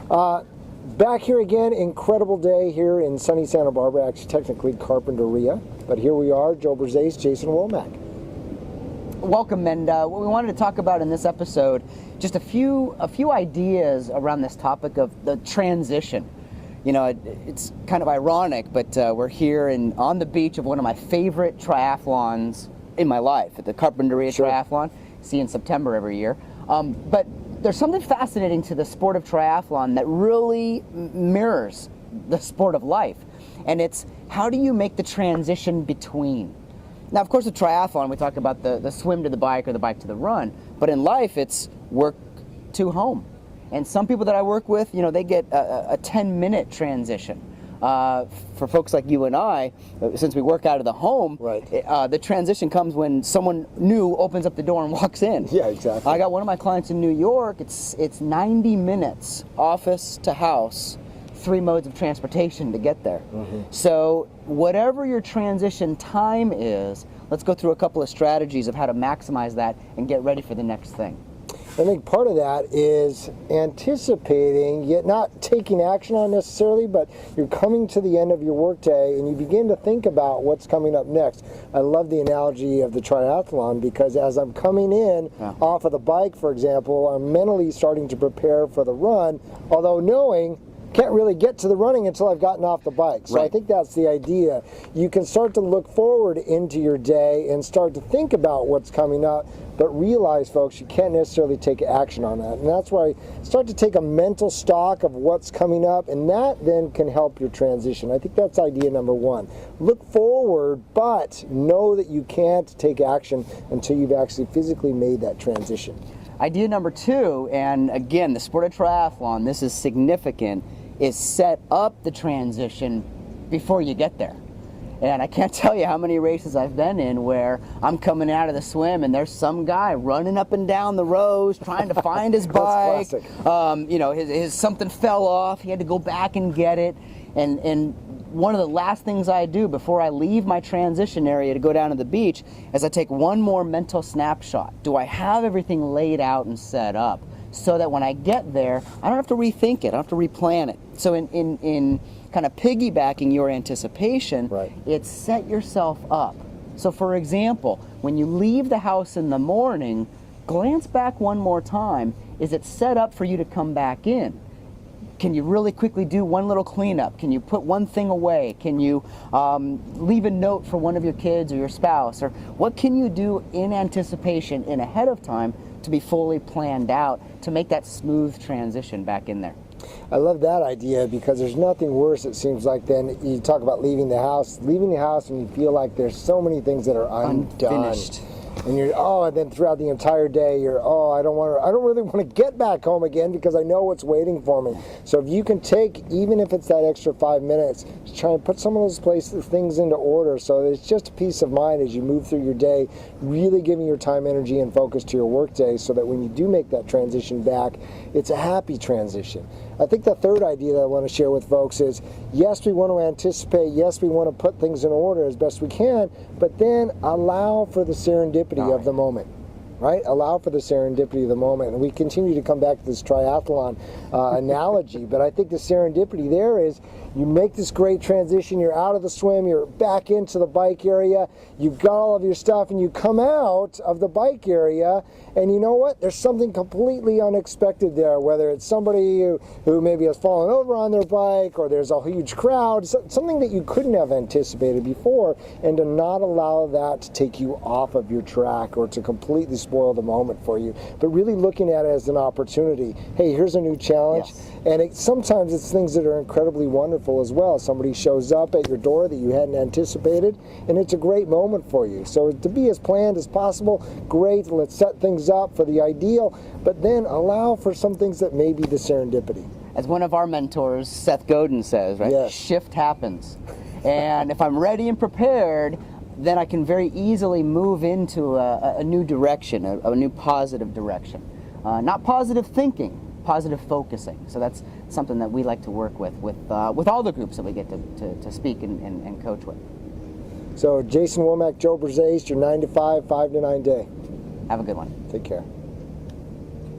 Back here again, incredible day here in sunny Santa Barbara, actually technically Carpinteria, but here we are, Joe Bruzzese, Jason Womack. Welcome, and what we wanted to talk about in this episode, just a few ideas around this topic of the transition. You know, it's kind of ironic, but we're here on the beach of one of my favorite triathlons in my life, at the Carpinteria Sure. Triathlon, see in September every year. But there's something fascinating to the sport of triathlon that really mirrors the sport of life, and it's how do you make the transition between. Now, of course, with triathlon, we talk about the swim to the bike or the bike to the run, but in life, it's work to home. And some people that I work with, you know, they get a 10-minute transition. For folks like you and I, since we work out of the home, right. The transition comes when someone new opens up the door and walks in. Yeah, exactly. I got one of my clients in New York. It's 90 minutes, office to house, 3 modes of transportation to get there. Mm-hmm. So whatever your transition time is, let's go through a couple of strategies of how to maximize that and get ready for the next thing. I think part of that is anticipating, yet not taking action on necessarily, but you're coming to the end of your workday and you begin to think about what's coming up next. I love the analogy of the triathlon because as I'm coming in off of the bike, for example, I'm mentally starting to prepare for the run, although knowing can't really get to the running until I've gotten off the bike. So right. I think that's the idea. You can start to look forward into your day and start to think about what's coming up, but realize, folks, you can't necessarily take action on that. And that's why I start to take a mental stock of what's coming up, and that then can help your transition. I think that's idea number one. Look forward, but know that you can't take action until you've actually physically made that transition. Idea number two, and again, the sport of triathlon, this is significant, is set up the transition before you get there. And I can't tell you how many races I've been in where I'm coming out of the swim and there's some guy running up and down the rows trying to find his bike. That's classic. You know, his something fell off. He had to go back and get it. And one of the last things I do before I leave my transition area to go down to the beach is I take one more mental snapshot. Do I have everything laid out and set up so that when I get there, I don't have to rethink it, I don't have to replan it. So in kind of piggybacking your anticipation, right. It's set yourself up. So for example, when you leave the house in the morning, glance back one more time. Is it set up for you to come back in? Can you really quickly do one little cleanup? Can you put one thing away? Can you leave a note for one of your kids or your spouse? Or what can you do in anticipation and ahead of time to be fully planned out to make that smooth transition back in there? I love that idea because there's nothing worse, it seems like, than you talk about leaving the house and you feel like there's so many things that are unfinished. And and then throughout the entire day, I don't really want to get back home again because I know what's waiting for me. So if you can take, even if it's that extra 5 minutes, to try and put some of those things into order so that it's just a peace of mind as you move through your day, really giving your time, energy, and focus to your work day so that when you do make that transition back, it's a happy transition. I think the third idea that I want to share with folks is, yes, we want to anticipate, yes, we want to put things in order as best we can, but then allow for the serendipity of the moment. Right? Allow for the serendipity of the moment. And we continue to come back to this triathlon analogy, but I think the serendipity there is you make this great transition, you're out of the swim, you're back into the bike area, you've got all of your stuff, and you come out of the bike area, and you know what? There's something completely unexpected there, whether it's somebody who maybe has fallen over on their bike, or there's a huge crowd, something that you couldn't have anticipated before, and to not allow that to take you off of your track or to completely spoil the moment for you, but really looking at it as an opportunity. Hey, here's a new challenge. Yes. And sometimes it's things that are incredibly wonderful as well. Somebody shows up at your door that you hadn't anticipated, and it's a great moment for you. So to be as planned as possible, great. Let's set things up for the ideal, but then allow for some things that may be the serendipity. As one of our mentors, Seth Godin, says, right? Yes. Shift happens. And if I'm ready and prepared, then I can very easily move into a new direction, a new positive direction. Not positive thinking, positive focusing. So that's something that we like to work with all the groups that we get to speak and coach with. So Jason Womack, Joe Bruzzese, your 9 to 5, 5 to 9 day. Have a good one. Take care.